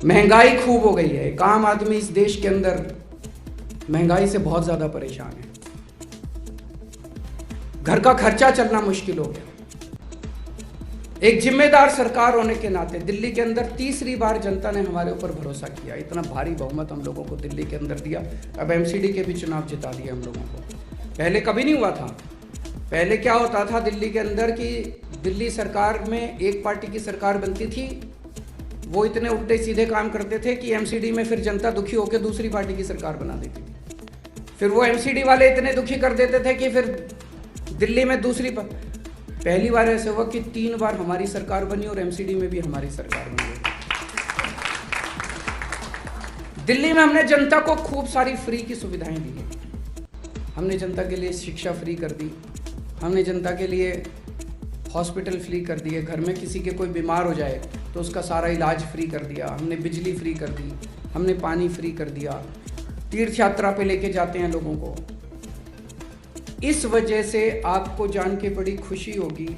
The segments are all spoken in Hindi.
महंगाई खूब हो गई है। एक आम आदमी इस देश के अंदर महंगाई से बहुत ज्यादा परेशान है। घर का खर्चा चलना मुश्किल हो गया। एक जिम्मेदार सरकार होने के नाते दिल्ली के अंदर तीसरी बार जनता ने हमारे ऊपर भरोसा किया। इतना भारी बहुमत हम लोगों को दिल्ली के अंदर दिया। अब एमसीडी के भी चुनाव जिता दिए हम लोगों को। पहले कभी नहीं हुआ था। पहले क्या होता था दिल्ली के अंदर कि दिल्ली सरकार में एक पार्टी की सरकार बनती थी, वो इतने उल्टे सीधे काम करते थे कि एमसीडी में फिर जनता दुखी होकर दूसरी पार्टी की सरकार बना देती थी। फिर वो एमसीडी वाले इतने दुखी कर देते थे कि फिर दिल्ली में पहली बार ऐसे हुआ कि 3 बार हमारी सरकार बनी और एमसीडी में भी हमारी सरकार बनी। दिल्ली में हमने जनता को खूब सारी फ्री की सुविधाएं दी हैं। हमने जनता के लिए शिक्षा फ्री कर दी, हमने जनता के लिए हॉस्पिटल फ्री कर दिए, घर में किसी के कोई बीमार हो जाए तो उसका सारा इलाज फ्री कर दिया, हमने बिजली फ्री कर दी, हमने पानी फ्री कर दिया, तीर्थ यात्रा पे लेके जाते हैं लोगों को। इस वजह से आपको जान के बड़ी खुशी होगी,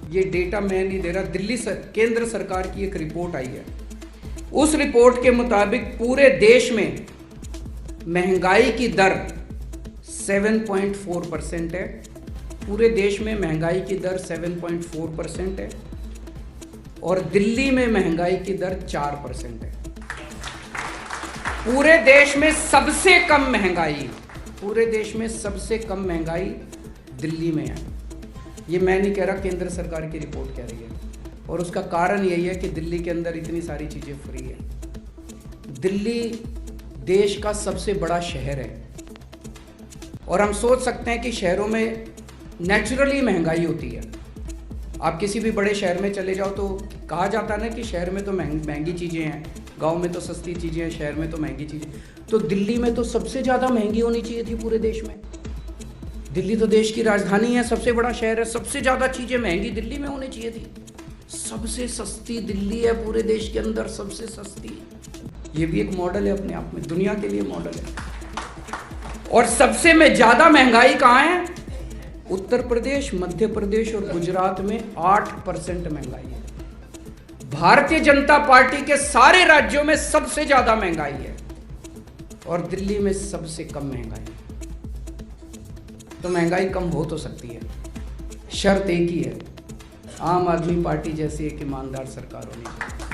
ये डेटा मैं नहीं दे रहा, केंद्र सरकार की एक रिपोर्ट आई है। उस रिपोर्ट के मुताबिक पूरे देश में महंगाई की दर 7.4% है। पूरे देश में महंगाई की दर 7.4% है और दिल्ली में महंगाई की दर 4% है। पूरे देश में सबसे कम महंगाई, पूरे देश में सबसे कम महंगाई दिल्ली में है। ये मैं नहीं कह रहा, केंद्र सरकार की रिपोर्ट कह रही है। और उसका कारण यही है कि दिल्ली के अंदर इतनी सारी चीज़ें फ्री है। दिल्ली देश का सबसे बड़ा शहर है और हम सोच सकते हैं कि शहरों में नेचुरली महंगाई होती है। आप किसी भी बड़े शहर में चले जाओ तो कहा जाता है ना कि शहर में तो महंगी चीज़ें हैं, गांव में तो सस्ती चीज़ें हैं, शहर में तो महंगी चीज़ें। तो दिल्ली में तो सबसे ज़्यादा महंगी होनी चाहिए थी पूरे देश में। दिल्ली तो देश की राजधानी है, सबसे बड़ा शहर है, सबसे ज़्यादा चीज़ें महंगी दिल्ली में होनी चाहिए थी। सबसे सस्ती दिल्ली है पूरे देश के अंदर, सबसे सस्ती। ये भी एक मॉडल है अपने आप में, दुनिया के लिए मॉडल है। और सबसे में ज़्यादा महंगाई कहाँ है? उत्तर प्रदेश, मध्य प्रदेश और गुजरात में 8% महंगाई है। भारतीय जनता पार्टी के सारे राज्यों में सबसे ज्यादा महंगाई है और दिल्ली में सबसे कम महंगाई है। तो महंगाई कम हो तो सकती है, शर्त एक ही है, आम आदमी पार्टी जैसी एक ईमानदार सरकार होनी चाहिए।